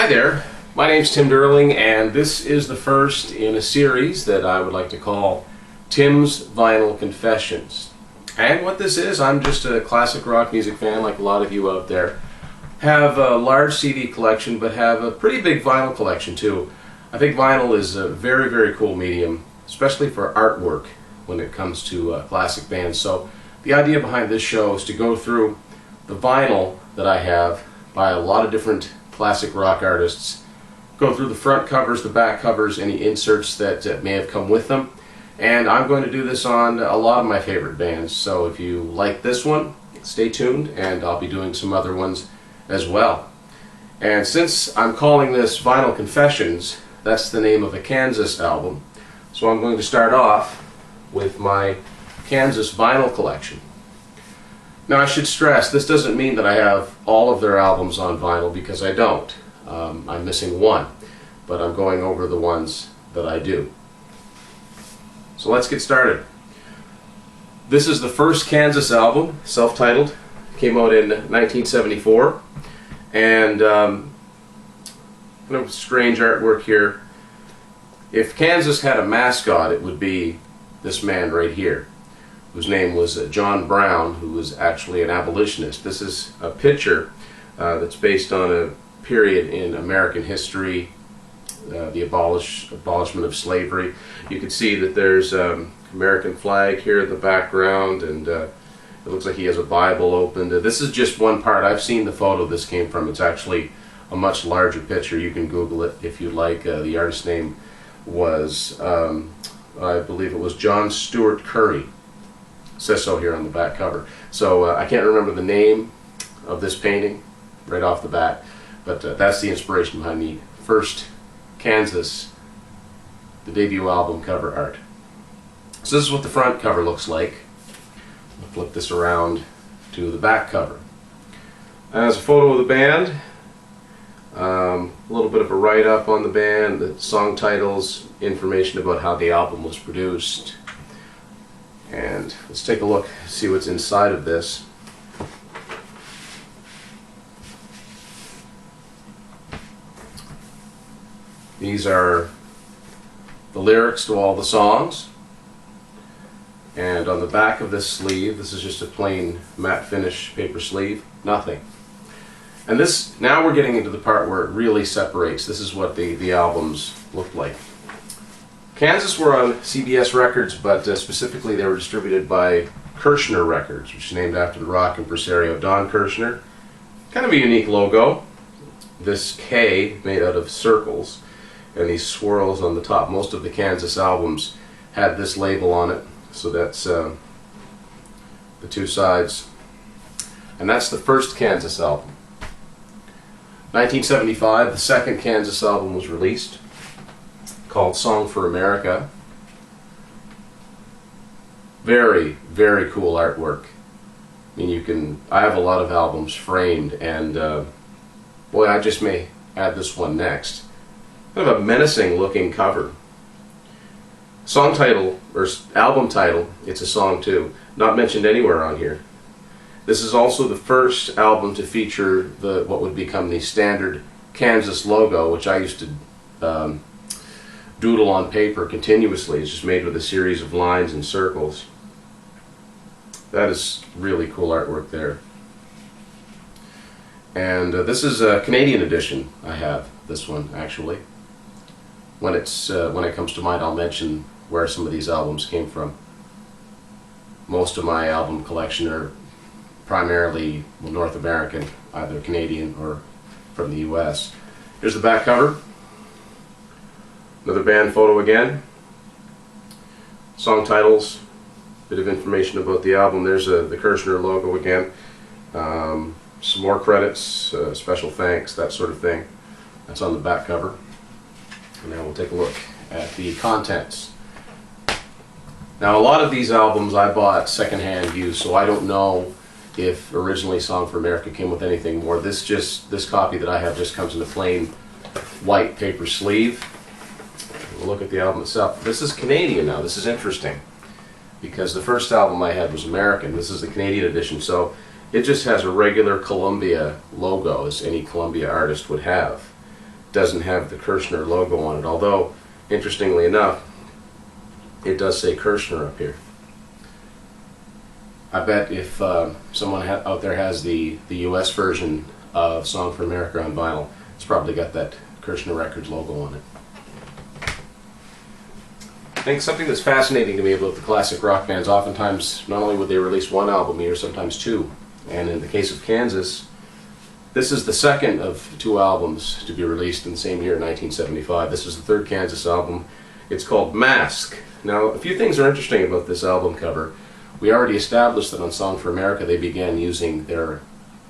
Hi there, my name's Tim Derling, and this is the first in a series that I would like to call Tim's Vinyl Confessions. And what this is, I'm just a classic rock music fan like a lot of you out there. Have a large CD collection, but have a pretty big vinyl collection too. I think vinyl is a very, very cool medium, especially for artwork when it comes to classic bands. So the idea behind this show is to go through the vinyl that I have by a lot of different classic rock artists, go through the front covers, the back covers, any inserts that may have come with them, and I'm going to do this on a lot of my favorite bands. So if you like this one, stay tuned, and I'll be doing some other ones as well. And since I'm calling this Vinyl Confessions, that's the name of a Kansas album, so I'm going to start off with my Kansas vinyl collection. Now I should stress, this doesn't mean that I have all of their albums on vinyl, because I don't. I'm missing one, but I'm going over the ones that I do. So let's get started. This is the first Kansas album, Selftitled. Came out in 1974, and kind of strange artwork here. If Kansas had a mascot, it would be this man right here, whose name was John Brown, who was actually an abolitionist. This is a picture that's based on a period in American history, the abolishment of slavery. You can see that there's American flag here in the background, and it looks like he has a Bible opened. This is just one part. I've seen the photo this came from. It's actually a much larger picture. You can Google it if you like. The artist's name was, I believe it was John Stuart Curry. It says so here on the back cover. So I can't remember the name of this painting right off the bat, but that's the inspiration behind the first Kansas, the debut album cover art. So this is what the front cover looks like. I'll flip this around to the back cover. As a photo of the band, a little bit of a write-up on the band, the song titles, information about how the album was produced. And let's take a look, see what's inside of this. These are the lyrics to all the songs. And on the back of this sleeve, this is just a plain matte finish paper sleeve, nothing. And this, now we're getting into the part where it really separates. This is what the albums look like. Kansas were on CBS Records, but specifically they were distributed by Kirshner Records, which is named after the rock impresario Don Kirshner. Kind of a unique logo. This K made out of circles and these swirls on the top. Most of the Kansas albums had this label on it, so that's the two sides. And that's the first Kansas album. 1975, the second Kansas album was released, called Song for America. Very, very cool artwork. I mean, I have a lot of albums framed, and boy, I just may add this one next. Kind of a menacing looking cover. Song title, or album title, it's a song too, not mentioned anywhere on here. This is also the first album to feature what would become the standard Kansas logo, which I used to doodle on paper continuously. It's just made with a series of lines and circles. That is really cool artwork there. And this is a Canadian edition. I have this one actually. When it comes to mind, I'll mention where some of these albums came from. Most of my album collection are primarily North American, either Canadian or from the US. Here's the back cover. Another band photo again. Song titles, bit of information about the album. There's the Kirshner logo again. Some more credits, special thanks, that sort of thing. That's on the back cover. And now we'll take a look at the contents. Now a lot of these albums I bought secondhand used, so I don't know if originally Song for America came with anything more. This copy that I have just comes in a plain white paper sleeve. We'll look at the album itself. This is Canadian now. This is interesting because the first album I had was American. This is the Canadian edition, so it just has a regular Columbia logo, as any Columbia artist would have. doesn't have the Kirshner logo on it, although, interestingly enough, it does say Kirshner up here. I bet if someone out there has the US version of Song for America on vinyl, it's probably got that Kirshner Records logo on it. I think something that's fascinating to me about the classic rock bands, oftentimes not only would they release one album a year, sometimes two. And in the case of Kansas, this is the second of two albums to be released in the same year, 1975. This is the third Kansas album. It's called Mask. Now, a few things are interesting about this album cover. We already established that on Song for America they began using their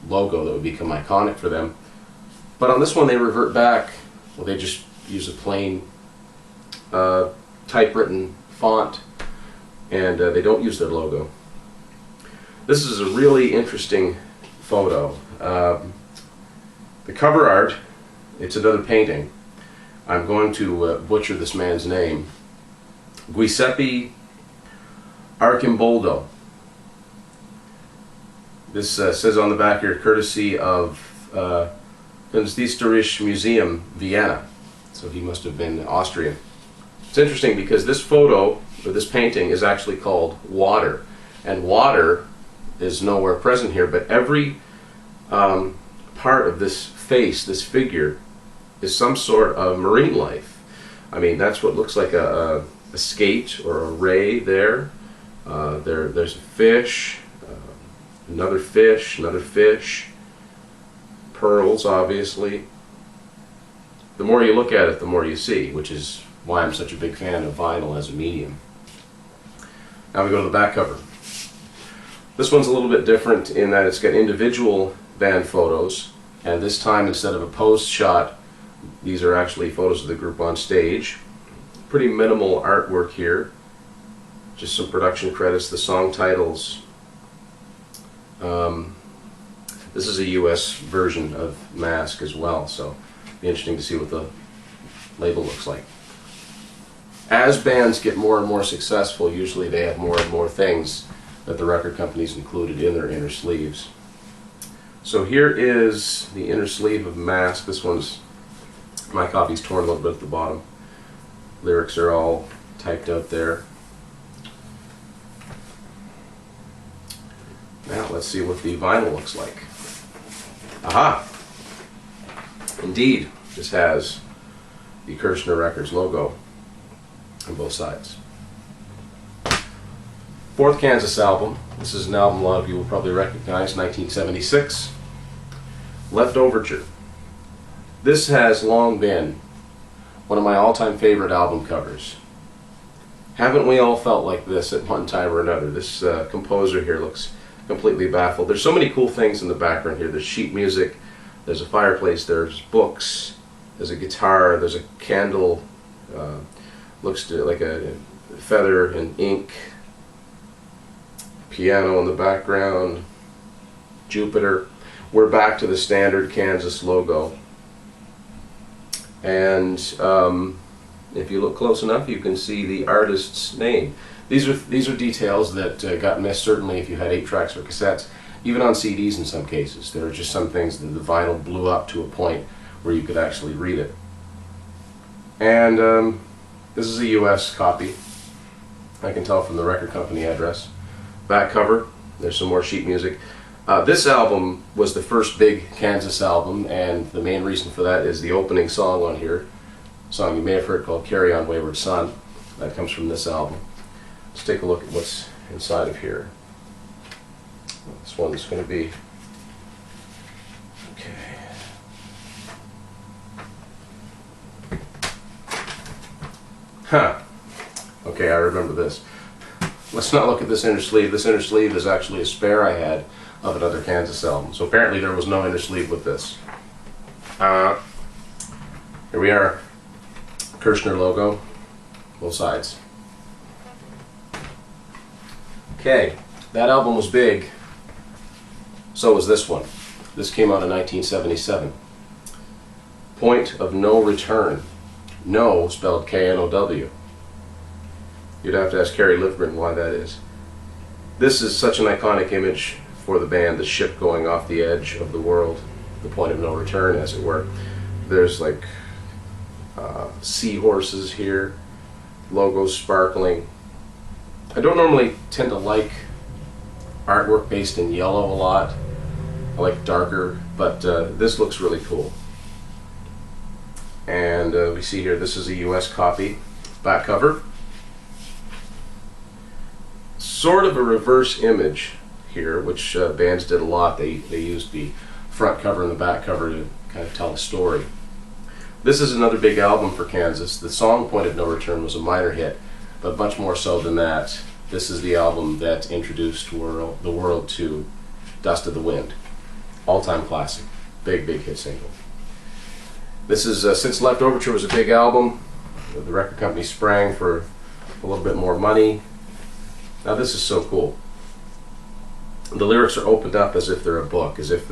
logo that would become iconic for them. But on this one they revert back. Well, they just use a plain typewritten font, and they don't use their logo. This is a really interesting photo. The cover art, it's another painting. I'm going to butcher this man's name. Giuseppe Arcimboldo. This says on the back here, courtesy of Kunsthistorisches Museum, Vienna. So he must have been Austrian. It's interesting because this photo, or this painting, is actually called Water. And water is nowhere present here, but every part of this face, this figure, is some sort of marine life. I mean, that's what looks like a skate or a ray there. There's a fish, another fish, pearls, obviously. The more you look at it, the more you see, which is why I'm such a big fan of vinyl as a medium. Now we go to the back cover. This one's a little bit different in that it's got individual band photos, and this time instead of a posed shot, these are actually photos of the group on stage. Pretty minimal artwork here, just some production credits, the song titles. This is a US version of Mask as well, so it'll be interesting to see what the label looks like. As bands get more and more successful, usually they have more and more things that the record companies included in their inner sleeves. So here is the inner sleeve of Mask. This one's, my copy's torn a little bit at the bottom. Lyrics are all typed out there. Now let's see what the vinyl looks like. Aha! Indeed, this has the Kirshner Records logo on both sides. Fourth Kansas album. This is an album a lot of you will probably recognize, 1976. Leftoverture. This has long been one of my all-time favorite album covers. Haven't we all felt like this at one time or another? This composer here looks completely baffled. There's so many cool things in the background here. There's sheet music, there's a fireplace, there's books, there's a guitar, there's a candle, looks like a feather and ink, piano in the background, Jupiter. We're back to the standard Kansas logo. And if you look close enough, you can see the artist's name. These are details that got missed, certainly if you had 8 tracks or cassettes, even on CDs in some cases. There are just some things that the vinyl blew up to a point where you could actually read it. And this is a US copy. I can tell from the record company address. Back cover, there's some more sheet music. This album was the first big Kansas album, and the main reason for that is the opening song on here. A song you may have heard called Carry On Wayward Son. That comes from this album. Let's take a look at what's inside of here. This one's going to be... okay. Huh. Okay, I remember this. Let's not look at this inner sleeve. This inner sleeve is actually a spare I had of another Kansas album. So apparently there was no inner sleeve with this. Here we are. Kirshner logo, both sides. Okay, that album was big. So was this one. This came out in 1977. Point of No Return. No spelled K-N-O-W. You'd have to ask Kerry Livgren why that is. This is such an iconic image for the band, the ship going off the edge of the world, the point of no return, as it were. There's like seahorses here, logos sparkling. I don't normally tend to like artwork based in yellow a lot. I like darker, but this looks really cool. And we see here, this is a US copy, back cover. Sort of a reverse image here, which bands did a lot. They used the front cover and the back cover to kind of tell a story. This is another big album for Kansas. The song Point of No Return was a minor hit, but much more so than that. This is the album that introduced the world to Dust of the Wind. All-time classic. Big hit single. This is Since Left Overture was a big album. The record company sprang for a little bit more money. Now this is so cool. The lyrics are opened up as if they're a book, as if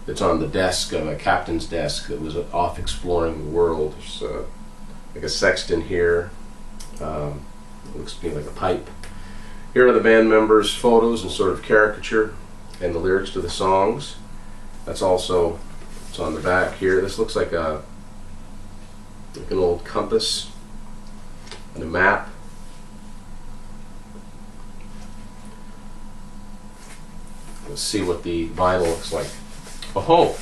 it's on the desk of a captain's desk that was off exploring the world. There's like a sextant here. Looks to me like a pipe. Here are the band members' photos and sort of caricature, and the lyrics to the songs. That's also, it's on the back here. This looks like an old compass and a map. Let's see what the vinyl looks like. Oh,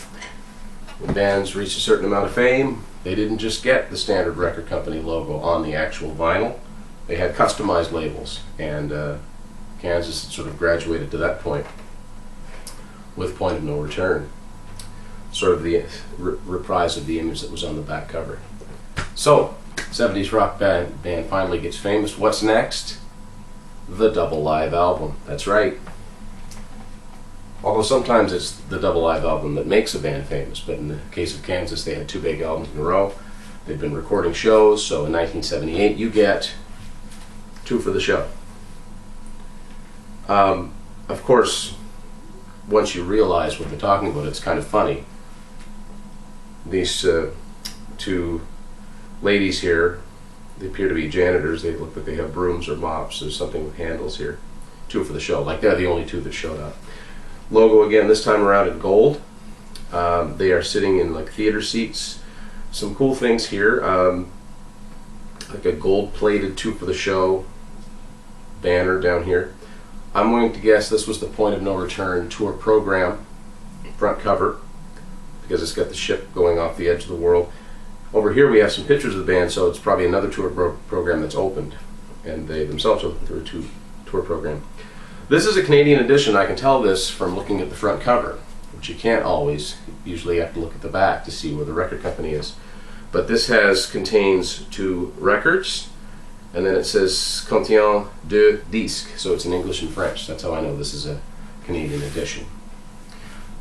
when bands reach a certain amount of fame, they didn't just get the standard record company logo on the actual vinyl. They had customized labels, and Kansas had sort of graduated to that point with Point of No Return. Sort of the reprise of the image that was on the back cover. So, 70s rock band finally gets famous. What's next? The double live album. That's right. Although sometimes it's the double live album that makes a band famous, but in the case of Kansas, they had two big albums in a row. They've been recording shows, so in 1978 you get two for the show. Of course, once you realize what they're talking about, it's kind of funny. These two ladies here, they appear to be janitors. They look like they have brooms or mops. There's something with handles here. Two for the show, like they're the only two that showed up. Logo again, this time around in gold. They are sitting in like theater seats. Some cool things here, like a gold-plated two for the show banner down here. I'm going to guess this was the Point of No Return tour program front cover, because it's got the ship going off the edge of the world. Over here we have some pictures of the band, so it's probably another tour program that's opened, and they themselves are through a tour program. This is a Canadian edition. I can tell this from looking at the front cover, which you can't always. Usually you have to look at the back to see where the record company is. But this contains two records, and then it says contient deux disques, so it's in English and French. That's how I know this is a Canadian edition.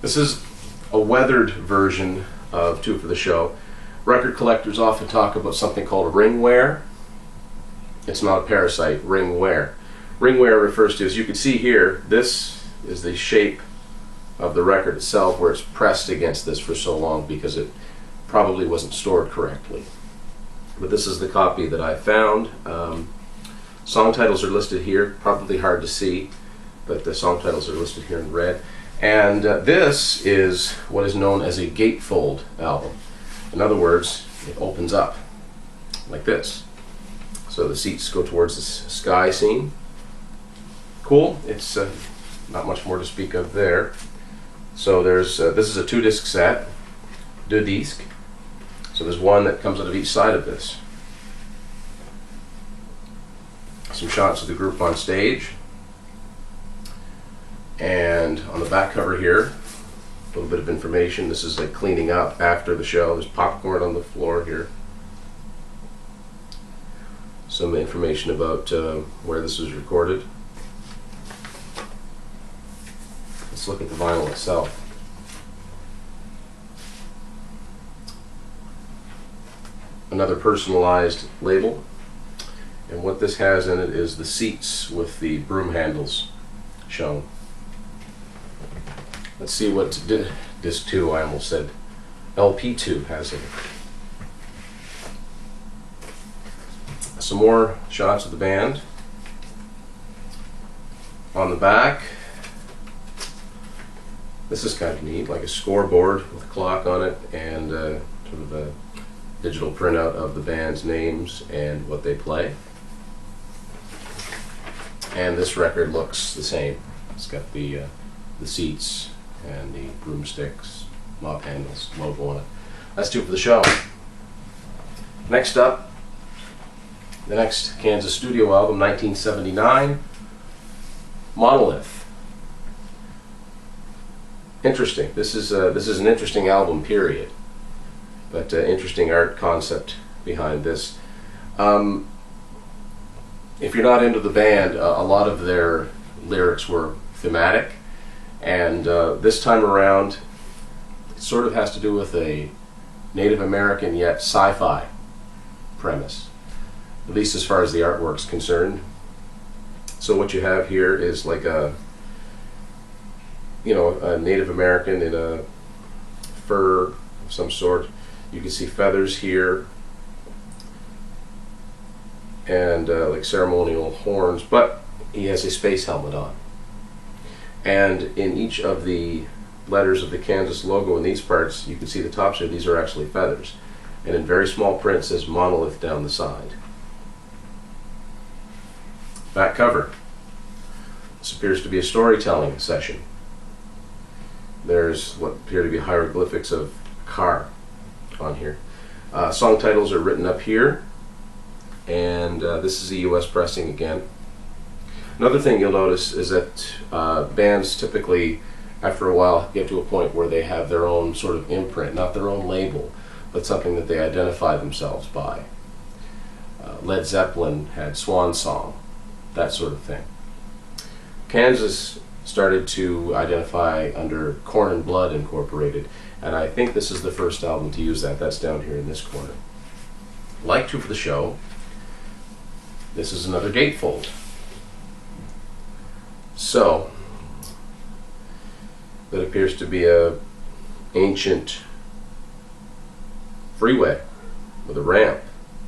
This is a weathered version of Two for the Show. Record collectors often talk about something called ring wear. It's not a parasite, ring wear. Ring wear refers to, as you can see here, this is the shape of the record itself, where it's pressed against this for so long because it probably wasn't stored correctly. But this is the copy that I found. Song titles are listed here, probably hard to see, but the song titles are listed here in red. And this is what is known as a gatefold album. In other words, it opens up like this. So the seats go towards this sky scene. Cool. It's not much more to speak of there. So there's this is a 2-disc set, deux disques. So there's one that comes out of each side of this. Some shots of the group on stage. And on the back cover here, a little bit of information. This is like cleaning up after the show. There's popcorn on the floor here. Some information about where this was recorded. Let's look at the vinyl itself. Another personalized label. And what this has in it is the seats with the broom handles shown. Let's see what disc 2, I almost said LP2 has in it. Some more shots of the band. On the back, this is kind of neat, like a scoreboard with a clock on it and sort of a digital printout of the band's names and what they play. And this record looks the same. It's got the seats and the broomsticks, mop handles, logo on it. That's two for the show. Next up, the next Kansas studio album, 1979, Monolith. Interesting. This is an interesting album, period. But interesting art concept behind this. If you're not into the band, a lot of their lyrics were thematic, and this time around, it sort of has to do with a Native American yet sci-fi premise, at least as far as the artwork's concerned. So what you have here is like a Native American in a fur of some sort. You can see feathers here and like ceremonial horns, but he has a space helmet on. And in each of the letters of the Kansas logo in these parts, you can see the tops here, these are actually feathers. And in very small print it says Monolith down the side. Back cover. This appears to be a storytelling session. There's what appear to be hieroglyphics of a car on here. Song titles are written up here, and this is a US pressing again. Another thing you'll notice is that bands typically, after a while, get to a point where they have their own sort of imprint, not their own label, but something that they identify themselves by. Led Zeppelin had Swan Song, that sort of thing. Kansas started to identify under Corn and Blood Incorporated, and I think this is the first album to use that. That's down here in this corner. Like two for the show, this is another gatefold. So, that appears to be a ancient freeway with a ramp.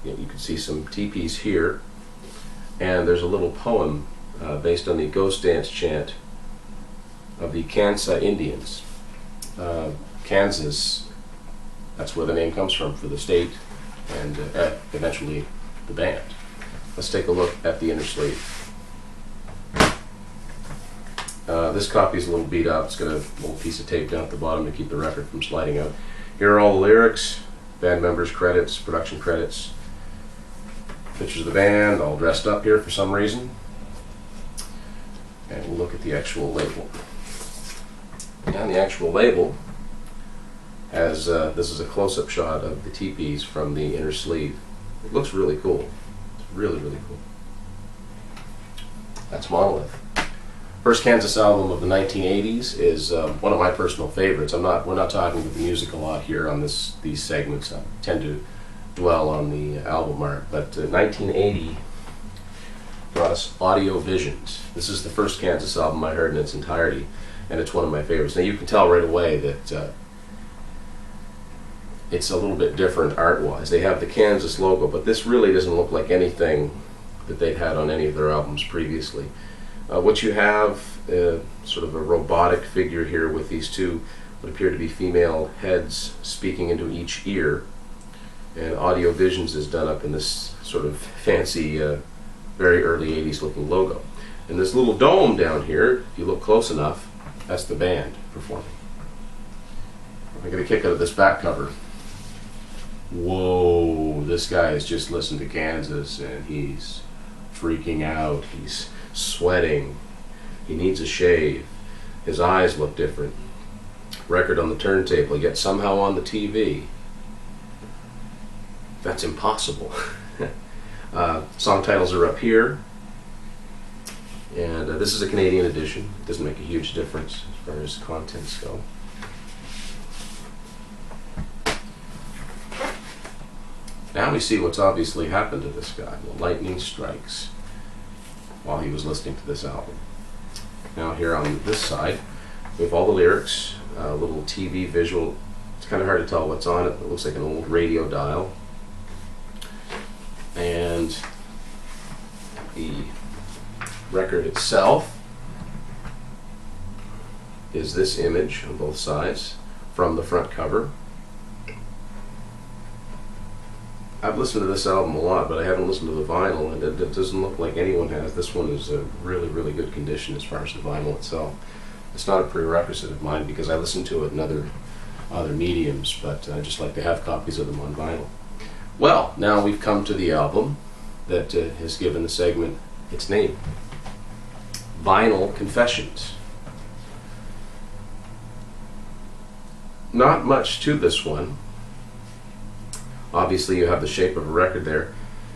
You can see some teepees here, and there's a little poem based on the ghost dance chant of the Kansa Indians. Kansas, that's where the name comes from for the state, and eventually the band. Let's take a look at the inner sleeve. This copy is a little beat up. It's got a little piece of tape down at the bottom to keep the record from sliding out. Here are all the lyrics, band members' credits, production credits, pictures of the band, all dressed up here for some reason. And we'll look at the actual label. And the actual label has, this is a close-up shot of the teepees from the inner sleeve. It looks really cool. It's really, really cool. That's Monolith. First Kansas album of the 1980s is one of my personal favorites. We're not talking about the music a lot here on these segments. I tend to dwell on the album art, but 1980 brought us Audio Visions. This is the first Kansas album I heard in its entirety, and it's one of my favorites. Now you can tell right away that it's a little bit different art-wise. They have the Kansas logo, but this really doesn't look like anything that they've had on any of their albums previously. What you have, sort of a robotic figure here with these two what appear to be female heads speaking into each ear, and Audio Visions is done up in this sort of fancy, very early 80s looking logo. And this little dome down here, if you look close enough, that's the band performing. I get a kick out of this back cover. Whoa, this guy has just listened to Kansas and he's freaking out. He's sweating. He needs a shave. His eyes look different. Record on the turntable, yet somehow on the TV. That's impossible. Song titles are up here. And this is a Canadian edition. It doesn't make a huge difference as far as contents go. Now we see what's obviously happened to this guy. The lightning strikes while he was listening to this album. Now here on this side, we have all the lyrics, a little TV visual. It's kind of hard to tell what's on it. It looks like an old radio dial. And the record itself is this image on both sides from the front cover. I've listened to this album a lot, but I haven't listened to the vinyl, and it doesn't look like anyone has. This one is a really, really good condition as far as the vinyl itself. It's not a prerequisite of mine because I listen to it in other mediums, but I just like to have copies of them on vinyl. Well, now we've come to the album that has given the segment its name, Vinyl Confessions. Not much to this one. Obviously you have the shape of a record there.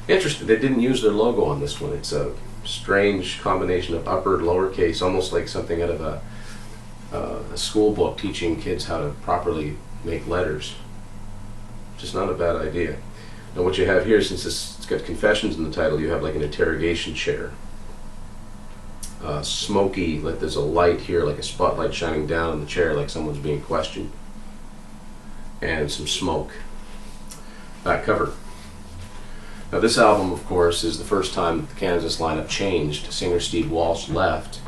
Interesting, they didn't use their logo on this one. It's a strange combination of upper and lowercase, almost like something out of a school book teaching kids how to properly make letters. Just not a bad idea. Now what you have here, since it's got confessions in the title, you have like an interrogation chair. Smoky, like there's a light here, like a spotlight shining down on the chair like someone's being questioned. And some smoke. Back cover. Now this album, of course, is the first time that the Kansas lineup changed. Singer Steve Walsh left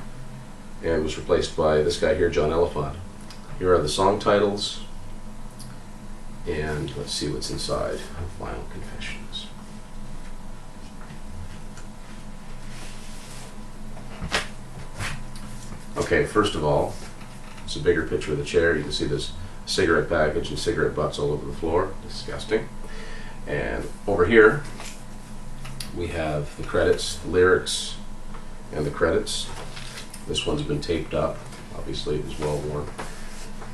and was replaced by this guy here, John Elephant. Here are the song titles, and let's see what's inside of Vinyl Confessions. Okay, first of all, it's a bigger picture of the chair. You can see this cigarette package and cigarette butts all over the floor. Disgusting. And over here we have the credits, the lyrics, and the credits. This one's been taped up. Obviously it was well worn.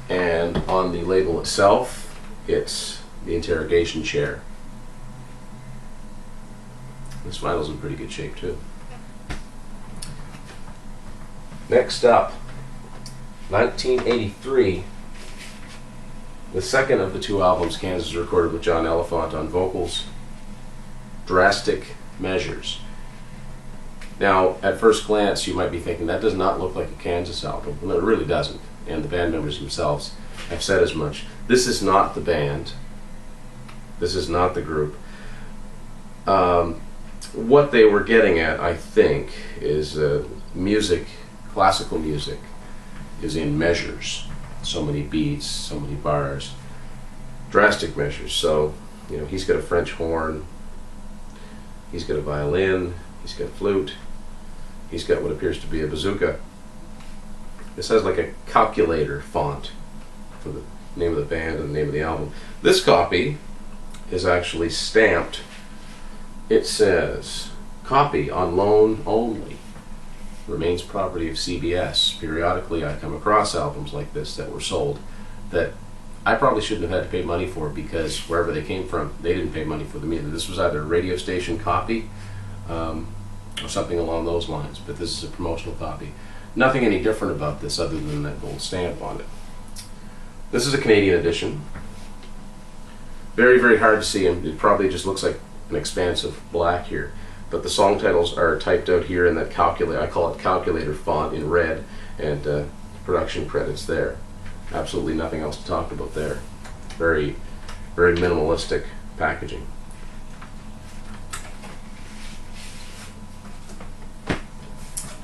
And on the label itself, it's the interrogation chair. This vinyl's in pretty good shape too. Next up, 1983. The second of the two albums Kansas recorded with John Elephant on vocals, Drastic Measures. Now, at first glance, you might be thinking that does not look like a Kansas album. Well, it really doesn't, and the band members themselves have said as much. This is not the band. This is not the group. What they were getting at, I think, is music, classical music, is in measures. So many beats, so many bars, drastic measures. So, you know, he's got a French horn, he's got a violin, he's got flute, he's got what appears to be a bazooka. This has like a calculator font for the name of the band and the name of the album. This copy is actually stamped. It says, "Copy on loan only. Remains property of CBS." Periodically I come across albums like this that were sold that I probably shouldn't have had to pay money for, because wherever they came from, they didn't pay money for them either. This was either a radio station copy or something along those lines, but this is a promotional copy. Nothing any different about this other than that gold stamp on it. This is a Canadian edition. Very, very hard to see, and it probably just looks like an expanse of black here. But the song titles are typed out here in that calculator, I call it calculator font in red, and production credits there. Absolutely nothing else to talk about there. Very, very minimalistic packaging.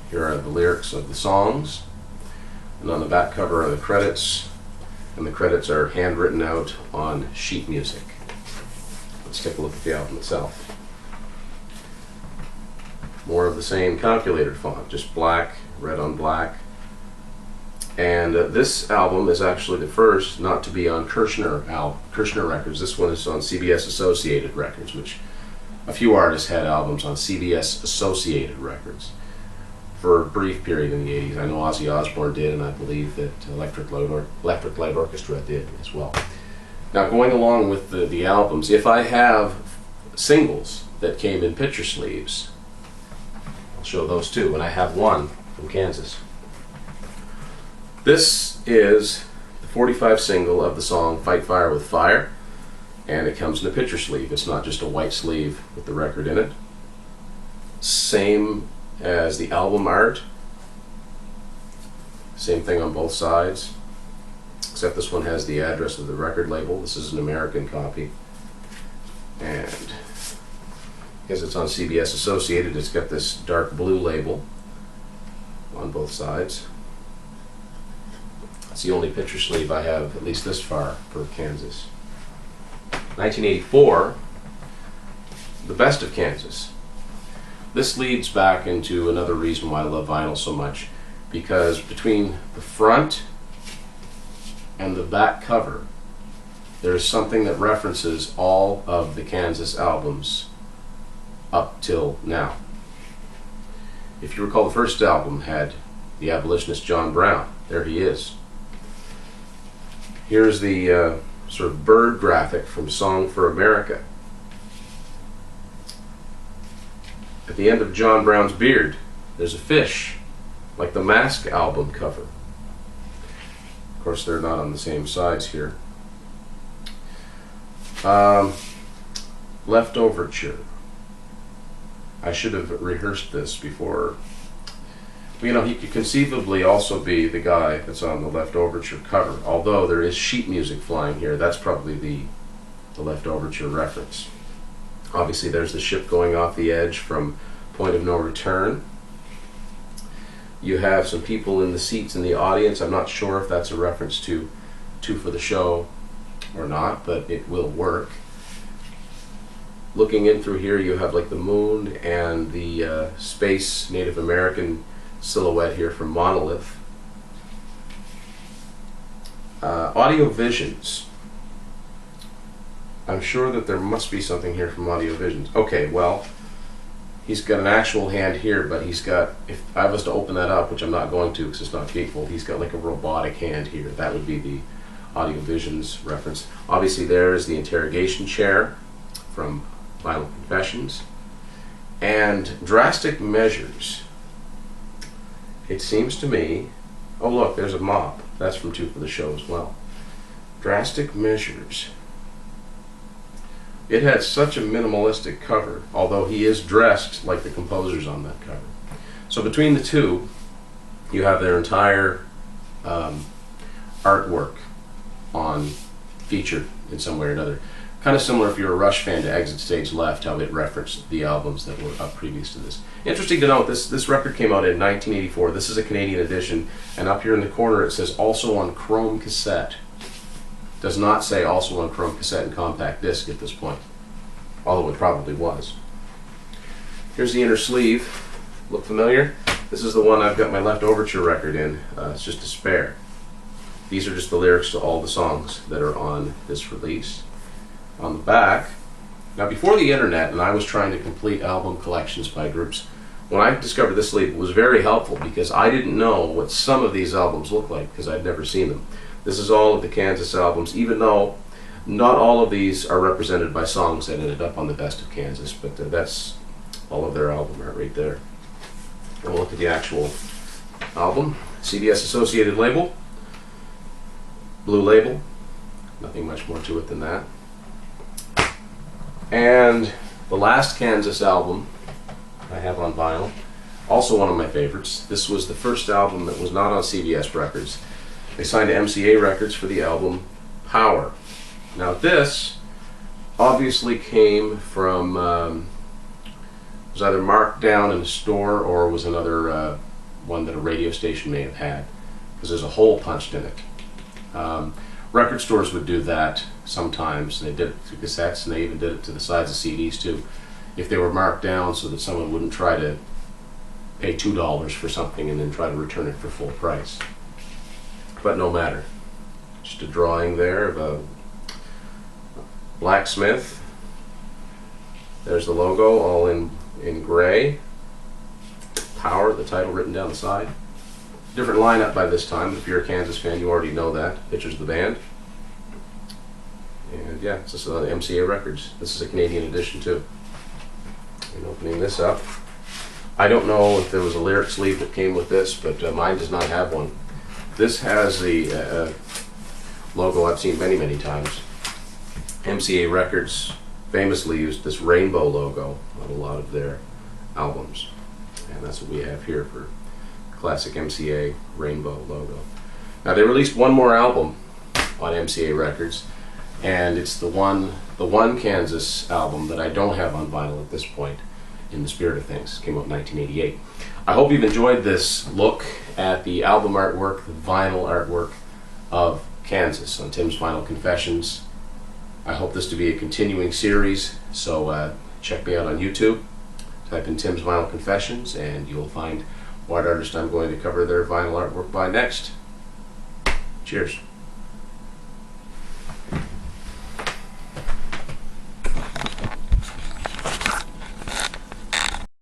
Here are the lyrics of the songs, and on the back cover are the credits, and the credits are handwritten out on sheet music. Let's take a look at the album itself. More of the same calculator font, just black, red on black. And this album is actually the first not to be on Kirshner Records. This one is on CBS Associated Records, which a few artists had albums on CBS Associated Records for a brief period in the 80s. I know Ozzy Osbourne did, and I believe that Electric Light Orchestra did as well. Now, going along with the albums, if I have singles that came in picture sleeves, show those too, and I have one from Kansas. This is the 45 single of the song Fight Fire with Fire, and it comes in a picture sleeve. It's not just a white sleeve with the record in it. Same as the album art, same thing on both sides, except this one has the address of the record label. This is an American copy, and because it's on CBS Associated, it's got this dark blue label on both sides. It's the only picture sleeve I have, at least this far, for Kansas. 1984, the best of Kansas. This leads back into another reason why I love vinyl so much, because between the front and the back cover, there's something that references all of the Kansas albums up till now. If you recall, the first album had the abolitionist John Brown. There he is. Here's the sort of bird graphic from Song for America. At the end of John Brown's beard, there's a fish, like the Mask album cover. Of course, they're not on the same sides here. Left Overture. I should have rehearsed this before. You know, he could conceivably also be the guy that's on the Left Overture cover, although there is sheet music flying here. That's probably the Left Overture reference. Obviously, there's the ship going off the edge from Point of No Return. You have some people in the seats in the audience. I'm not sure if that's a reference to Two for the Show or not, but it will work. Looking in through here, you have like the moon and the space Native American silhouette here from Monolith. Audio Visions. I'm sure that there must be something here from Audio Visions. Okay, well, he's got an actual hand here, but he's got, if I was to open that up, which I'm not going to because it's not gatefold, he's got like a robotic hand here. That would be the Audio Visions reference. Obviously there is the interrogation chair from Vinyl Confessions. And Drastic Measures. It seems to me, oh look, there's a mop. That's from Two for the Show as well. Drastic Measures. It had such a minimalistic cover, although he is dressed like the composers on that cover. So between the two, you have their entire artwork on featured in some way or another. Kind of similar if you're a Rush fan to Exit Stage Left, how it referenced the albums that were up previous to this. Interesting to note, this record came out in 1984. This is a Canadian edition, and up here in the corner it says also on chrome cassette. Does not say also on chrome cassette and compact disc at this point, although it probably was. Here's the inner sleeve. Look familiar? This is the one I've got my Left Overture record in. It's just a spare. These are just the lyrics to all the songs that are on this release. On the back, now before the internet and I was trying to complete album collections by groups, when I discovered this sleeve, it was very helpful because I didn't know what some of these albums look like because I'd never seen them. This is all of the Kansas albums, even though not all of these are represented by songs that ended up on the Best of Kansas, but that's all of their album art right there. And we'll look at the actual album. CBS Associated label, blue label, nothing much more to it than that. And the last Kansas album I have on vinyl, also one of my favorites. This was the first album that was not on CBS Records. They signed to MCA Records for the album Power. Now this obviously came from, was either marked down in a store or was another one that a radio station may have had, because there's a hole punched in it. Record stores would do that sometimes. They did it to cassettes, and they even did it to the sides of CDs too, if they were marked down so that someone wouldn't try to pay $2 for something and then try to return it for full price. But no matter. Just a drawing there of a blacksmith. There's the logo, all in gray. Power, the title written down the side. Different lineup by this time. If you're a Kansas fan, you already know that. Pictures of the band. And yeah, this is on MCA Records. This is a Canadian edition too. And opening this up, I don't know if there was a lyric sleeve that came with this, but mine does not have one. This has the logo I've seen many, many times. MCA Records famously used this rainbow logo on a lot of their albums. And that's what we have here for classic MCA rainbow logo. Now they released one more album on MCA Records, and it's the one Kansas album that I don't have on vinyl at this point, In the Spirit of Things. It came out in 1988. I hope you've enjoyed this look at the album artwork, the vinyl artwork of Kansas on Tim's Vinyl Confessions. I hope this to be a continuing series, so check me out on YouTube. Type in Tim's Vinyl Confessions and you'll find what artist I'm going to cover their vinyl artwork by next. Cheers.